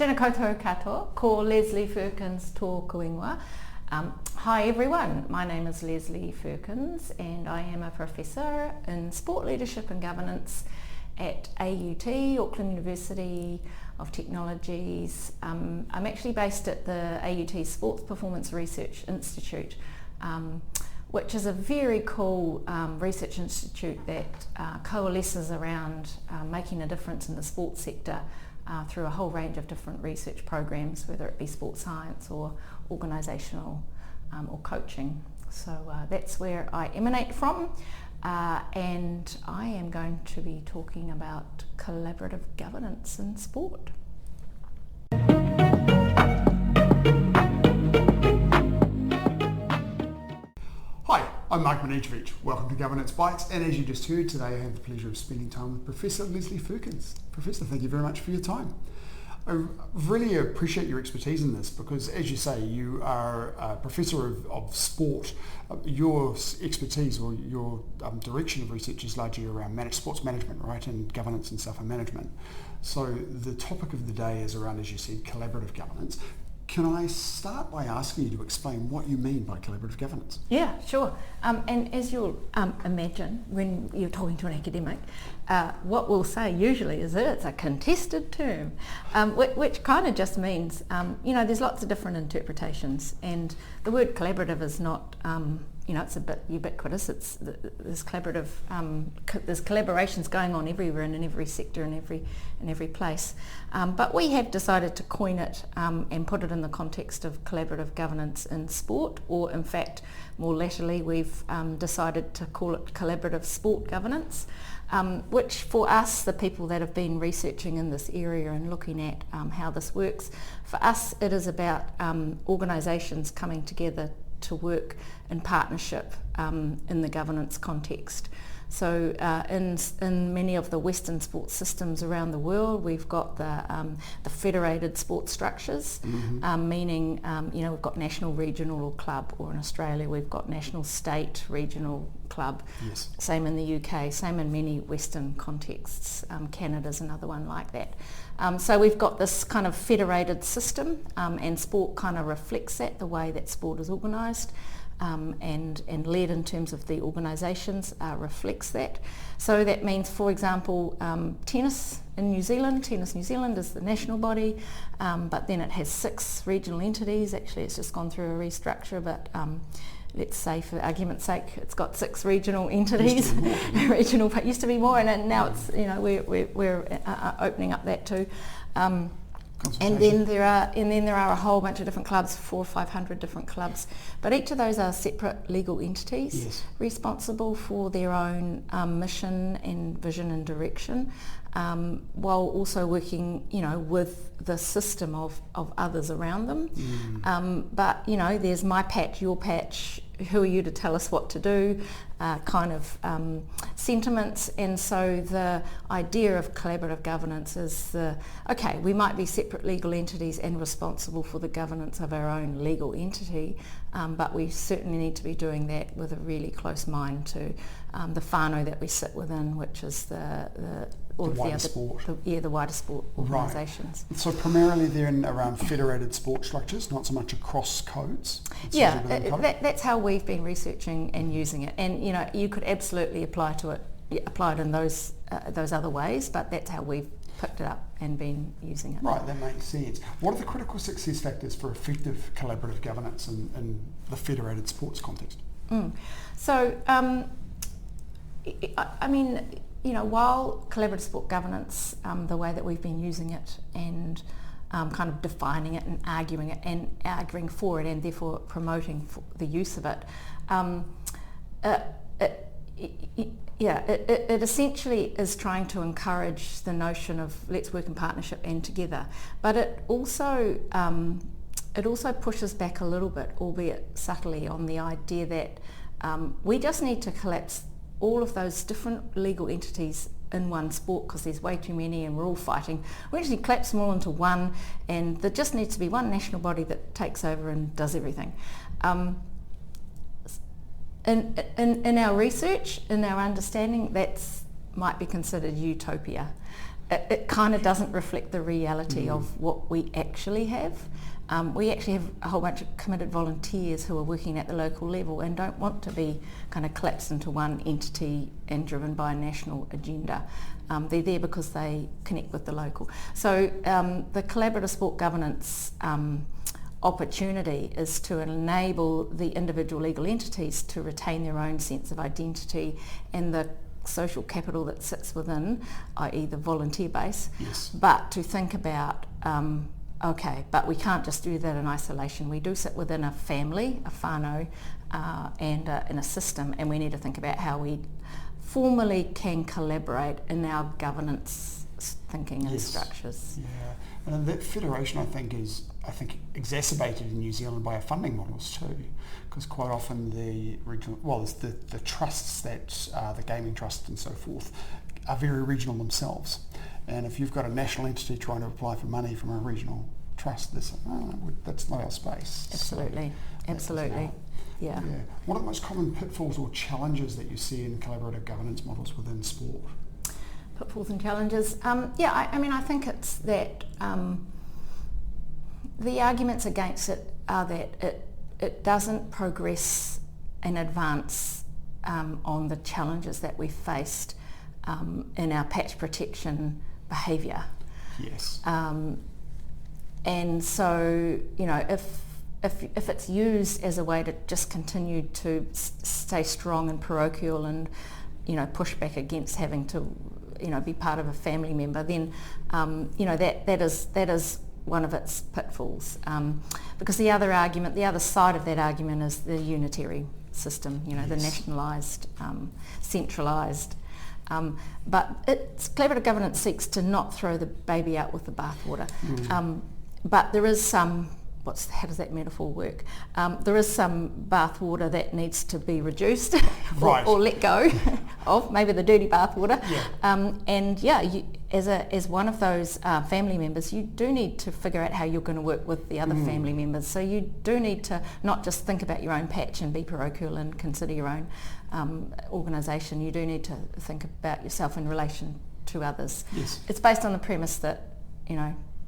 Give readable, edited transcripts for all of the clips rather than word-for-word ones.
Tēnā koutou katoa, ko Lesley Ferkins tōku ingoa. Hi everyone, my name is Lesley Ferkins and I am a professor in sport leadership and governance at AUT, Auckland University of Technologies. I'm actually based at the AUT Sports Performance Research Institute, which is a very cool research institute that coalesces around making a difference in the sports sector through a whole range of different research programs, whether it be sports science or organisational or coaching. So that's where I emanate from, and I am going to be talking about collaborative governance in sport. Hi, I'm Mike Banicevich. Welcome to Governance Bites, and as you just heard, today I have the pleasure of spending time with Professor Lesley Ferkins. Professor, thank you very much for your time. I really appreciate your expertise in this because, as you say, you are a professor of sport. Your expertise or your direction of research is largely around sports management, right, and governance and stuff and management. So the topic of the day is around, as you said, collaborative governance. Can I start by asking you to explain what you mean by collaborative governance? Yeah, sure. And as you'll imagine when you're talking to an academic, what we'll say usually is that it's a contested term, which kind of just means, there's lots of different interpretations, and the word collaborative is not, it's a bit ubiquitous. There's collaborative, there's collaborations going on everywhere and in every sector and in every place. But we have decided to coin it and put it in the context of collaborative governance in sport, or in fact, more latterly, we've decided to call it collaborative sport governance, which for us, the people that have been researching in this area and looking at how this works, for us it is about organisations coming together to work in partnership in the governance context. So in many of the Western sports systems around the world, we've got the federated sports structures, meaning we've got national, regional or club, or in Australia we've got national, state, regional, club. Yes. Same in the UK, same in many Western contexts. Canada's another one like that. So we've got this kind of federated system, and sport kind of reflects that, the way that sport is organised. And led in terms of the organisations reflects that. So that means, for example, tennis in New Zealand. Tennis New Zealand is the national body, but then it has 6 regional entities. Actually, it's just gone through a restructure, but let's say, for argument's sake, it's got 6 regional entities. Regional, but used to be more, and now it's we're opening up that too. And then there are a whole bunch of different clubs, 400 or 500 different clubs, but each of those are separate legal entities, yes, responsible for their own mission and vision and direction, while also working, with the system of others around them. But there's my patch, your patch. Who are you to tell us what to do? Kind of sentiments, and so the idea of collaborative governance is we might be separate legal entities and responsible for the governance of our own legal entity, but we certainly need to be doing that with a really close mind to the whānau that we sit within, which is the wider sport organisations. Right. So primarily they're around federated sport structures, not so much across codes. Yeah, that's how we've been researching and using it, and you could absolutely apply it in those other ways, but that's how we've picked it up and been using it. Right, that makes sense. What are the critical success factors for effective collaborative governance in the federated sports context? So, while collaborative sport governance, the way that we've been using it and kind of defining it and arguing for it and therefore promoting for the use of it, it essentially is trying to encourage the notion of let's work in partnership and together, but it also pushes back a little bit, albeit subtly, on the idea that we just need to collapse all of those different legal entities in one sport because there's way too many and we're all fighting. We actually collapse them all into one, and there just needs to be one national body that takes over and does everything. In our research, in our understanding, that might be considered utopia. it kind of doesn't reflect the reality of what we actually have. We actually have a whole bunch of committed volunteers who are working at the local level and don't want to be kind of collapsed into one entity and driven by a national agenda. They're there because they connect with the local. So the collaborative sport governance opportunity is to enable the individual legal entities to retain their own sense of identity and the social capital that sits within, i.e. the volunteer base, but to think about okay, but we can't just do that in isolation. We do sit within a family, a whānau, and in a system, and we need to think about how we formally can collaborate in our governance thinking and structures. Yeah, and that federation I think is exacerbated in New Zealand by our funding models too, because quite often the regional, the trusts that the gaming trust and so forth are very regional themselves. And if you've got a national entity trying to apply for money from a regional trust, that's not our space. Absolutely, So absolutely. Yeah. What are the most common pitfalls or challenges that you see in collaborative governance models within sport? Pitfalls and challenges. I think it's that the arguments against it are that it doesn't progress and advance on the challenges that we faced in our patch protection behaviour. Yes. And so, if it's used as a way to just continue to stay strong and parochial and, push back against having to, be part of a family member, then, that is one of its pitfalls. Because the other side of that argument is the unitary system, the nationalised, centralised. But collaborative governance seeks to not throw the baby out with the bathwater. But there is some, how does that metaphor work? There is some bathwater that needs to be reduced or let go of, maybe the dirty bathwater. You, as one of those family members, you do need to figure out how you're going to work with the other family members. So you do need to not just think about your own patch and be parochial and consider your own organisation. You do need to think about yourself in relation to others. Yes. It's based on the premise that,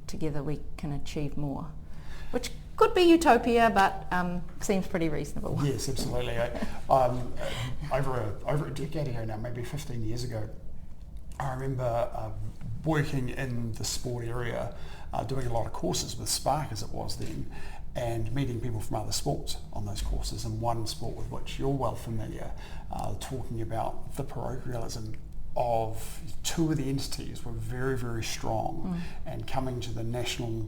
together we can achieve more, which could be utopia, but seems pretty reasonable. Yes, absolutely. Over a decade ago now, maybe 15 years ago, I remember working in the sport area, doing a lot of courses with Spark as it was then, and meeting people from other sports on those courses, and one sport with which you're well familiar, talking about the parochialism of two of the entities were very, very strong and coming to the national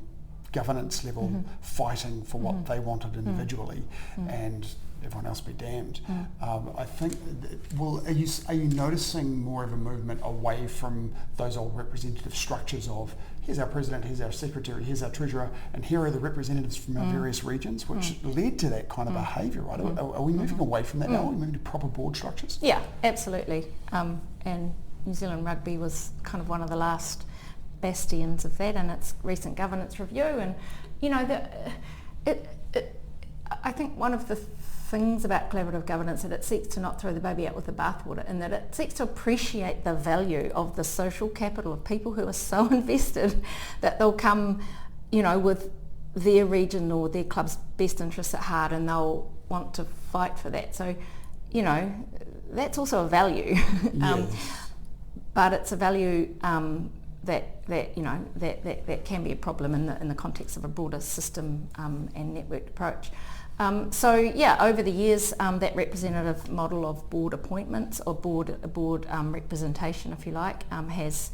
governance level, fighting for what they wanted individually, and everyone else be damned. I think, are you noticing more of a movement away from those old representative structures of here's our president, here's our secretary, here's our treasurer, and here are the representatives from our various regions, which led to that kind of behaviour, right? Are we moving away from that now? Are we moving to proper board structures? Yeah, absolutely. And New Zealand Rugby was kind of one of the last bastions of that in its recent governance review. And, I think one of the things about collaborative governance that it seeks to not throw the baby out with the bathwater, and that it seeks to appreciate the value of the social capital of people who are so invested that they'll come, with their region or their club's best interests at heart, and they'll want to fight for that. So, that's also a value. But it's a value that can be a problem in the context of a broader system and networked approach. Over the years, that representative model of board appointments or board representation, if you like, has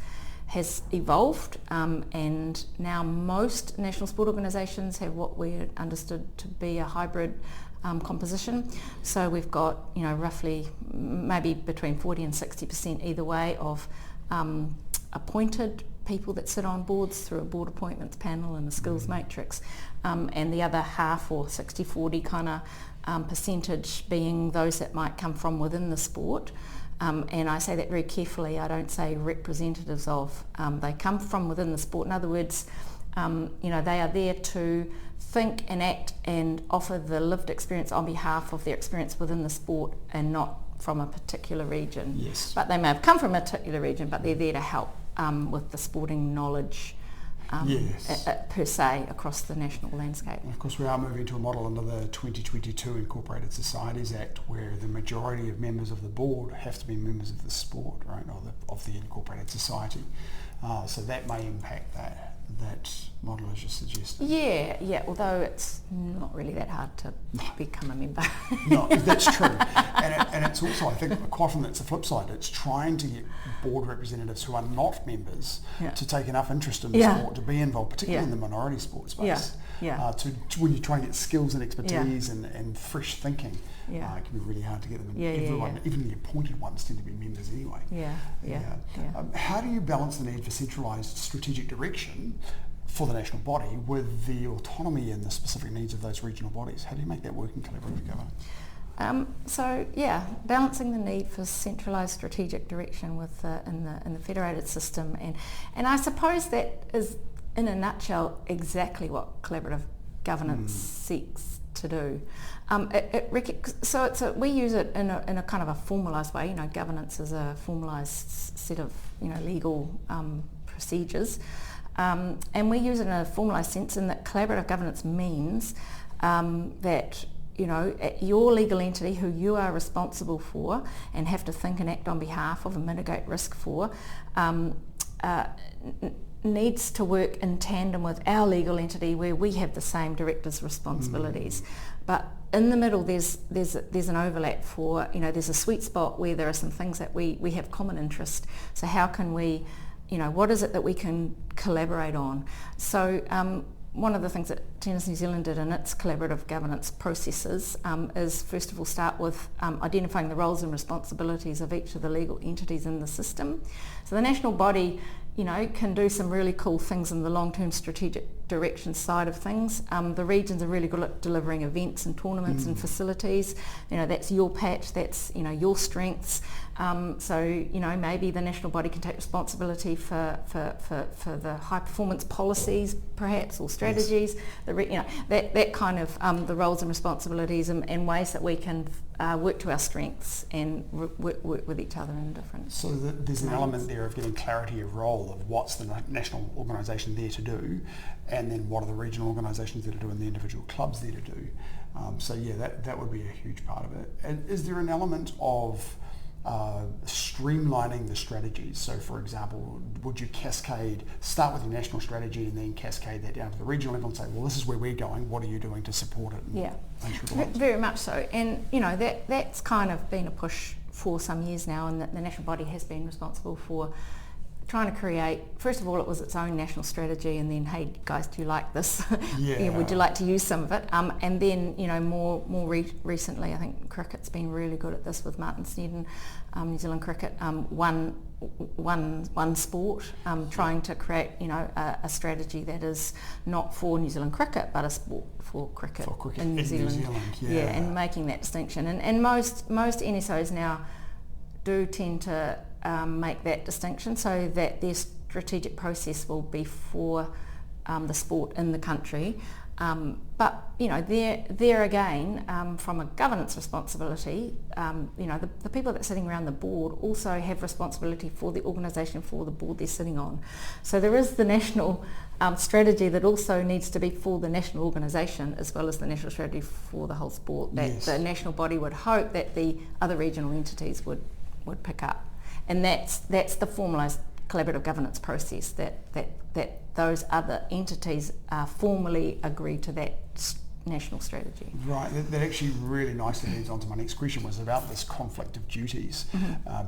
evolved, and now most national sport organisations have what we understood to be a hybrid composition. So we've got, roughly maybe between 40 and 60% either way of appointed people that sit on boards through a board appointments panel and a skills matrix, and the other half, or 60-40 kind of percentage, being those that might come from within the sport. And I say that very carefully. I don't say representatives of. They come from within the sport. In other words, they are there to think and act and offer the lived experience on behalf of their experience within the sport, and not from a particular region. Yes. But they may have come from a particular region, but they're there to help with the sporting knowledge Yes. Per se across the national landscape. And of course, we are moving to a model under the 2022 Incorporated Societies Act, where the majority of members of the board have to be members of the sport, right, or of the incorporated society. So that may impact that model, as you suggested. Yeah. Although it's not really that hard to become a member. No, that's true. And it's also, I think, quite often it's the flip side. It's trying to get board representatives who are not members to take enough interest in the sport to be involved, particularly in the minority sports space. To when you're trying to get skills and expertise and fresh thinking, it can be really hard to get them. And even the appointed ones tend to be members anyway. How do you balance the need for centralised strategic direction for the national body with the autonomy and the specific needs of those regional bodies? How do you make that work in collaborative governance? Balancing the need for centralised strategic direction with in the federated system, and I suppose that is, in a nutshell, exactly what collaborative governance seeks to do. We use it in a kind of a formalised way. Governance is a formalised set of legal procedures, and we use it in a formalised sense in that collaborative governance means that your legal entity, who you are responsible for and have to think and act on behalf of and mitigate risk for, needs to work in tandem with our legal entity where we have the same directors' responsibilities. But in the middle there's an overlap for, there's a sweet spot where there are some things that we have common interest. So how can we, what is it that we can collaborate on? So one of the things that Tennis New Zealand did in its collaborative governance processes is first of all start with identifying the roles and responsibilities of each of the legal entities in the system. So the national body can do some really cool things in the long-term strategic direction side of things. The regions are really good at delivering events and tournaments and facilities. That's your patch, that's your strengths. So maybe the national body can take responsibility for the high performance policies, perhaps, or strategies. Yes. That kind of the roles and responsibilities and ways that we can work to our strengths and work with each other in different. So there's an element there of getting clarity of role of what's the national organisation there to do, and then what are the regional organisations there to do and the individual clubs there to do. That would be a huge part of it. And is there an element of streamlining the strategies? So for example, would you start with your national strategy and then cascade that down to the regional level and say, well, this is where we're going, what are you doing to support it? Very much so. And that's kind of been a push for some years now, and the national body has been responsible for trying to create, first of all, it was its own national strategy, and then, hey guys, do you like this? Would you like to use some of it? And then, more recently, I think cricket's been really good at this with Martin Snedden, New Zealand Cricket, one sport, trying to create, a strategy that is not for New Zealand cricket, but a sport for cricket in New Zealand. And making that distinction. And most NSOs now do tend to make that distinction so that their strategic process will be for the sport in the country. But there again, from a governance responsibility, the people that are sitting around the board also have responsibility for the organisation, for the board they're sitting on. So there is the national strategy that also needs to be for the national organisation, as well as the national strategy for the whole sport, that the national body would hope that the other regional entities would pick up. And that's the formalised collaborative governance process that those other entities formally agree to that national strategy. Right, that actually really nicely leads on to my next question, was about this conflict of duties.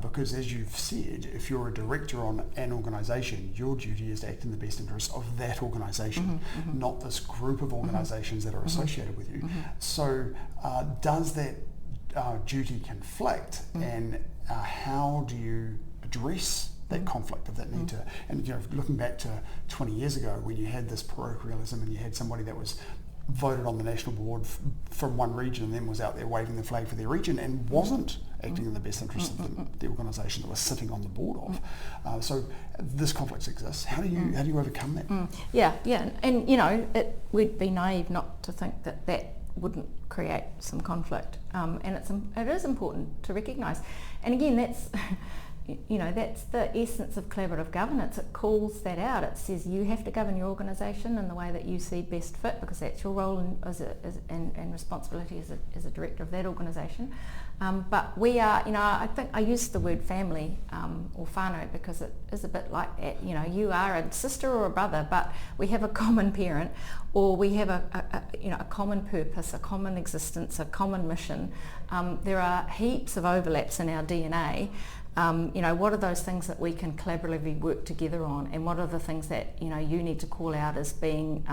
Because as you've said, if you're a director on an organisation, your duty is to act in the best interest of that organisation, not this group of organisations that are associated with you. So does that duty conflict, and how do you address that conflict of that need to, and looking back to 20 years ago when you had this parochialism and you had somebody that was voted on the national board from one region and then was out there waving the flag for their region and wasn't acting in the best interest of the organisation that was sitting on the board of. So this conflict exists. How do you overcome that? And we'd be naive not to think that wouldn't create some conflict, and it is important to recognise. And again, that's the essence of collaborative governance. It calls that out. It says you have to govern your organisation in the way that you see best fit, because that's your role and responsibility as a director of that organisation. But we are, I think I use the word family or whānau because it is a bit like that. You are a sister or a brother, but we have a common parent, or we have a common purpose, a common existence, a common mission. There are heaps of overlaps in our DNA. What are those things that we can collaboratively work together on, and what are the things that you need to call out as being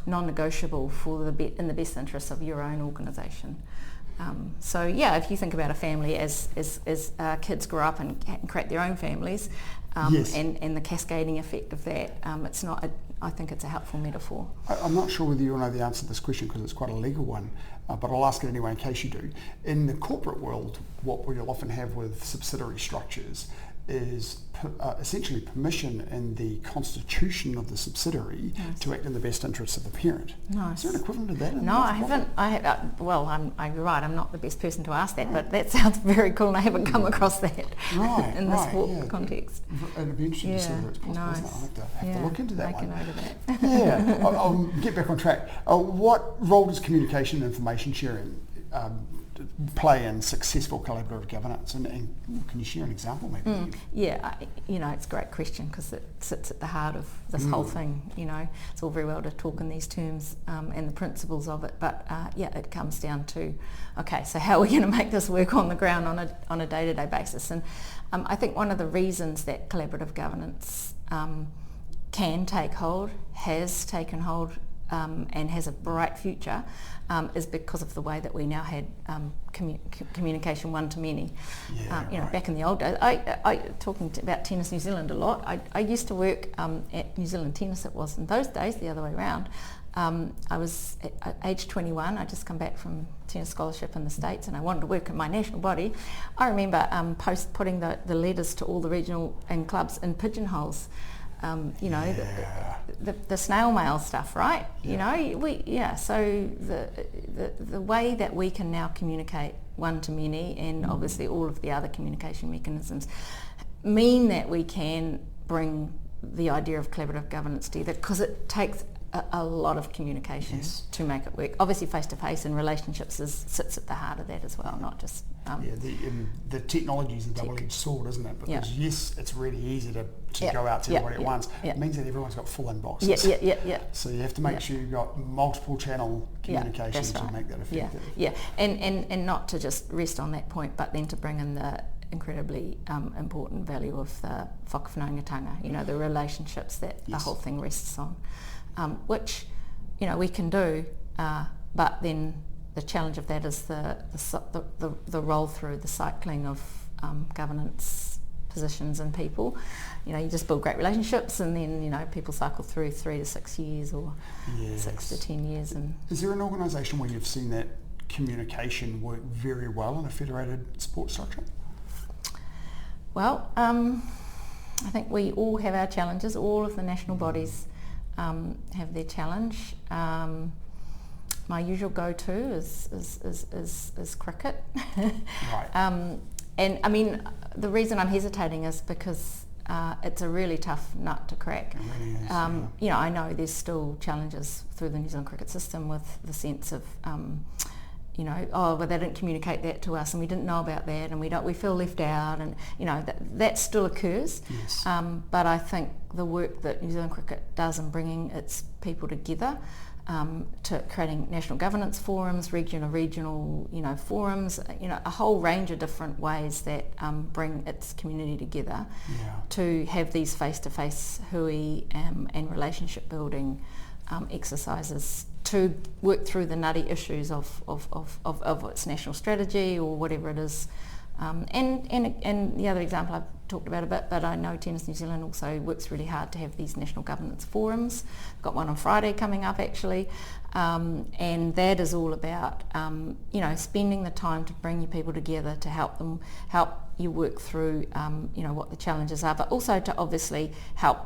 non-negotiable in the best interests of your own organisation. If you think about a family as kids grow up and create their own families, yes. and the cascading effect of that, I think it's a helpful metaphor. I'm not sure whether you'll know the answer to this question because it's quite a legal one, but I'll ask it anyway in case you do. In the corporate world, what we'll often have with subsidiary structures is essentially permission in the constitution of the subsidiary to act in the best interests of the parent. Nice. Is there an equivalent of that? No, I haven't. You're right, I'm not the best person to ask that, but that sounds very cool, and I haven't come across that in the sport context. It'd be interesting to see whether it's possible. Nice. I'll have to look into that one. Make a note of that. Yeah, I'll get back on track. What role does communication and information sharing play in successful collaborative governance, and can you share an example maybe? It's a great question because it sits at the heart of this whole thing. It's all very well to talk in these terms and the principles of it, but it comes down to, okay, so how are we going to make this work on the ground on a day-to-day basis? And I think one of the reasons that collaborative governance can take hold, has taken hold, and has a bright future, is because of the way that we now had communication one-to-many. Back in the old days, I talking about Tennis New Zealand a lot. I used to work at New Zealand Tennis. It was in those days the other way around. I was at age 21. I just come back from tennis scholarship in the States, and I wanted to work in my national body. I remember putting the letters to all the regional and clubs in pigeonholes. The snail mail stuff, right? So the way that we can now communicate one to many, and obviously all of the other communication mechanisms, mean that we can bring the idea of collaborative governance together, because it takes a lot of communication to make it work. Obviously face-to-face and relationships sits at the heart of that as well, not just... the technology is a double-edged sword, isn't it? Because yes, it's really easy to go out to everybody at once. It means that everyone's got full inboxes. So you have to make sure you've got multiple channel communication to make that effective. And not to just rest on that point, but then to bring in the incredibly important value of the whakawhanaungatanga, the relationships that the whole thing rests on. Which we can do, but then the challenge of that is the roll through, the cycling of governance positions and people. You just build great relationships, and then people cycle through 3 to 6 years or 6 to 10 years. And is there an organisation where you've seen that communication work very well in a federated sports structure? Well, I think we all have our challenges. All of the national bodies have their challenge. My usual go-to is cricket. Right. And I mean, the reason I'm hesitating is because it's a really tough nut to crack. It really is, I know there's still challenges through the New Zealand cricket system with the sense of they didn't communicate that to us, and we didn't know about that, and we feel left out, and that still occurs. Yes. But I think the work that New Zealand cricket does in bringing its people together, to creating national governance forums, regional forums, a whole range of different ways that bring its community together to have these face-to-face hui and relationship building exercises to work through the nutty issues of its national strategy or whatever it is. And the other example I've talked about a bit, but I know Tennis New Zealand also works really hard to have these national governance forums. Got one on Friday coming up actually, and that is all about spending the time to bring your people together to help you work through what the challenges are, but also to obviously help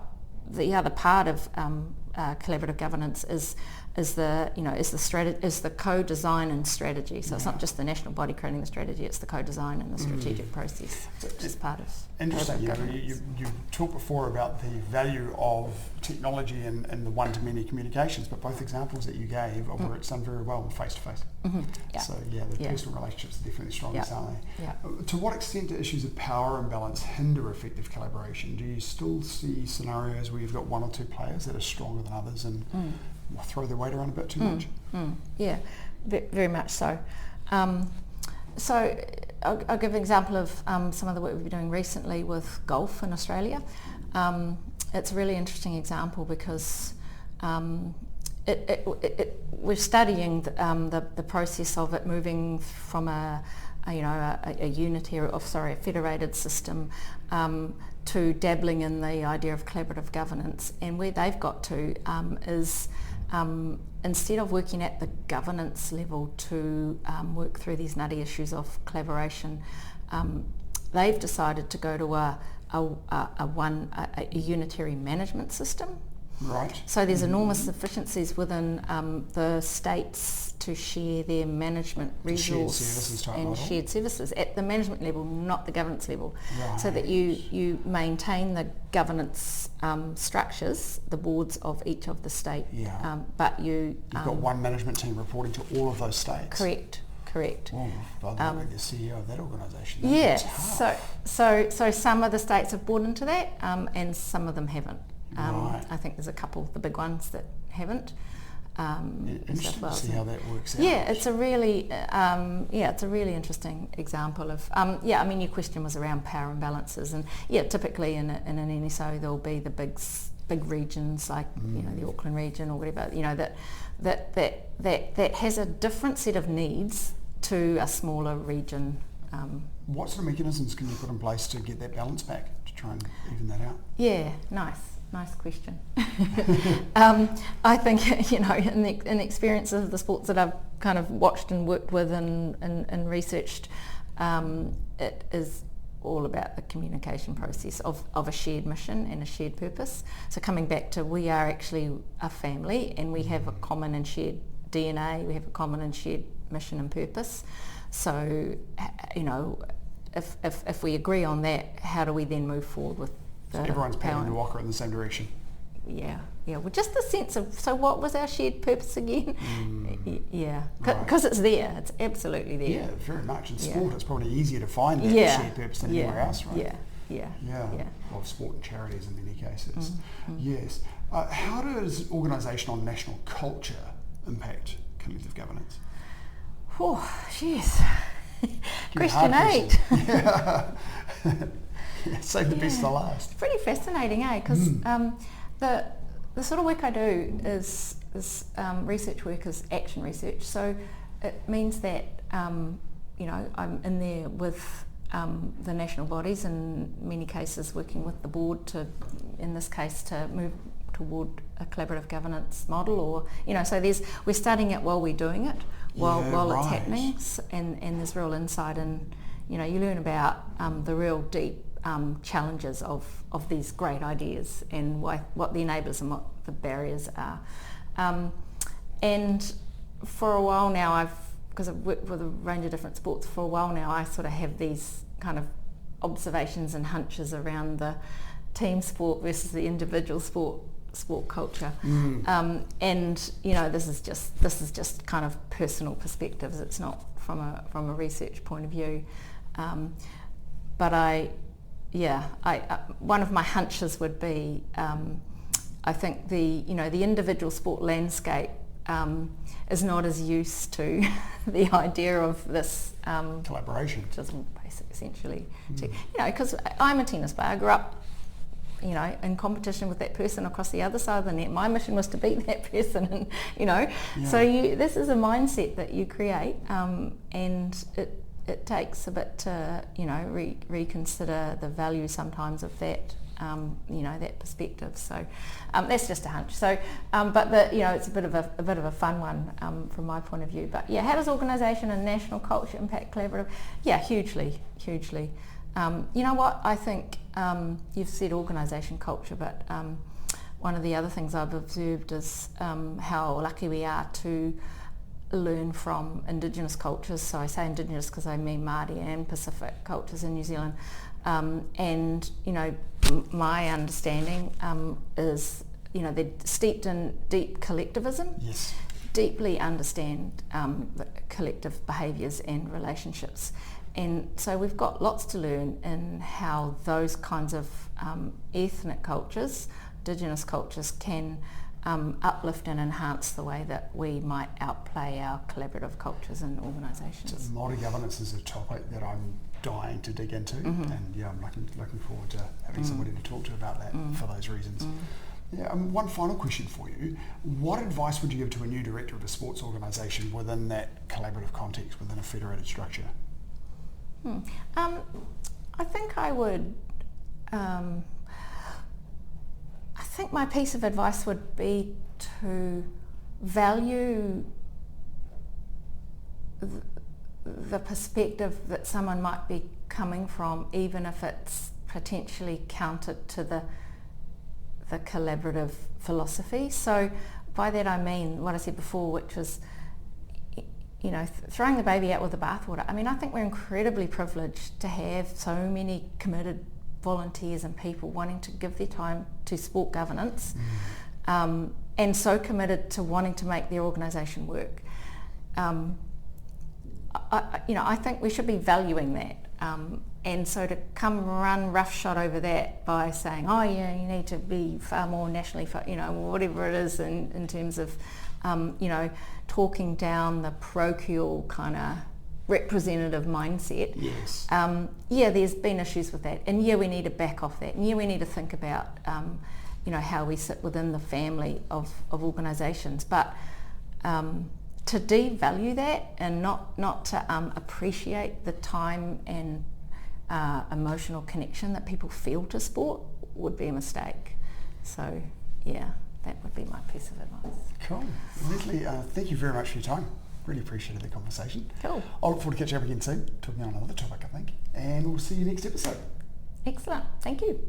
the other part of collaborative governance is the co-design and strategy. So it's not just the national body creating the strategy; it's the co-design and the strategic process, which is part of. Interesting. You talked before about the value of technology and the one-to-many communications, but both examples that you gave are where it's done very well face-to-face. Yeah. So the personal relationships are definitely strongest, aren't they? Yeah. To what extent do issues of power imbalance hinder effective collaboration? Do you still see scenarios where you've got one or two players that are stronger than others and throw their weight around a bit too much? Yeah, very much so. So I'll give an example of some of the work we've been doing recently with golf in Australia. It's a really interesting example because we're studying the process of it moving from a federated system to dabbling in the idea of collaborative governance. And where they've got to is instead of working at the governance level to work through these nutty issues of collaboration, they've decided to go to a unitary management system. Right. So there's enormous efficiencies within the states to share their management resource and shared services at the management level, not the governance level. Right. So that you maintain the governance structures, the boards of each of the state, but you've got one management team reporting to all of those states. Correct. Oh, by the way, the CEO of that organisation. Yeah. So some of the states have bought into that, and some of them haven't. Right. I think there's a couple, the big ones that haven't. Interesting to see how that works out. Yeah, it's a really interesting example of. Your question was around power imbalances, and typically in an NSO there'll be the big regions like the Auckland region or whatever. That has a different set of needs to a smaller region. What sort of mechanisms can you put in place to get that balance back, to try and even that out? Yeah, nice question. I think in the experience of the sports that I've kind of watched and worked with and researched, it is all about the communication process of a shared mission and a shared purpose. So coming back to, we are actually a family and we have a common and shared DNA, we have a common and shared mission and purpose. So if we agree on that, how do we then move forward with the so everyone's paddling the walker in the same direction? Yeah. Well, just the sense of, so what was our shared purpose again? Yeah, because it's there. It's absolutely there. Yeah, very much. In sport, it's probably easier to find that shared purpose than anywhere else, right? Yeah. Of sport and charities in many cases. Yes. How does organisational and national culture impact collective governance? Oh, jeez. Question 8. Yeah. Save the best for last. It's pretty fascinating, Because the sort of work I do is research work, is action research. So it means that I'm in there with the national bodies, in many cases working with the board to, in this case, to move toward a collaborative governance model, or so we're studying it while we're doing it, while it's happening, and there's real insight, and you learn about the real deep challenges of these great ideas and what the enablers and what the barriers are. And for a while now, because I've worked with a range of different sports for a while now, I sort of have these kind of observations and hunches around the team sport versus the individual sport culture. And this is just kind of personal perspectives. It's not from a research point of view. But one of my hunches would be, I think the individual sport landscape is not as used to the idea of this collaboration, which is essentially, because I'm a tennis player. I grew up, in competition with that person across the other side of the net. My mission was to beat that person, and so this is a mindset that you create, and it takes a bit to reconsider the value sometimes of that that perspective. So that's just a hunch. So but it's a bit of a fun one from my point of view. But how does organisation and national culture impact collaborative? Hugely. You know what, I think you've said organisation culture, but one of the other things I've observed is how lucky we are to learn from Indigenous cultures. So I say Indigenous because I mean Māori and Pacific cultures in New Zealand. And, you know, my understanding is, you know, they're steeped in deep collectivism. Yes. Deeply understand the collective behaviours and relationships. And so we've got lots to learn in how those kinds of ethnic cultures, Indigenous cultures, can uplift and enhance the way that we might outplay our collaborative cultures and organisations. So Māori governance is a topic that I'm dying to dig into, and yeah, I'm looking forward to having somebody to talk to about that for those reasons. Yeah, one final question for you. What advice would you give to a new director of a sports organisation within that collaborative context, within a federated structure? I think I would, I think my piece of advice would be to value the perspective that someone might be coming from, even if it's potentially counter to the collaborative philosophy. So by that I mean what I said before, which was, you know, throwing the baby out with the bathwater. I mean, I think we're incredibly privileged to have so many committed volunteers and people wanting to give their time to sport governance, and so committed to wanting to make their organisation work. I think we should be valuing that. And so to come run roughshod over that by saying, oh yeah, you need to be far more nationally, you know, whatever it is in terms of, you know, talking down the parochial kind of representative mindset. Yes. Yeah, there's been issues with that, and yeah, we need to back off that, and yeah, we need to think about, you know, how we sit within the family of organisations, but to devalue that and not to appreciate the time and emotional connection that people feel to sport would be a mistake. So yeah, that would be my piece of advice. Cool. Lesley, thank you very much for your time. Really appreciated the conversation. Cool. I'll look forward to catching up again soon, talking on another topic, I think. And we'll see you next episode. Excellent. Thank you.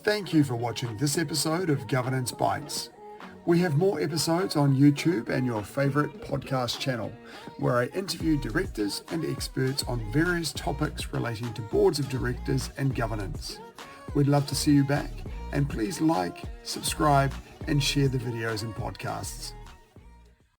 Thank you for watching this episode of Governance Bites. We have more episodes on YouTube and your favourite podcast channel, where I interview directors and experts on various topics relating to boards of directors and governance. We'd love to see you back, and please like, subscribe, and share the videos and podcasts.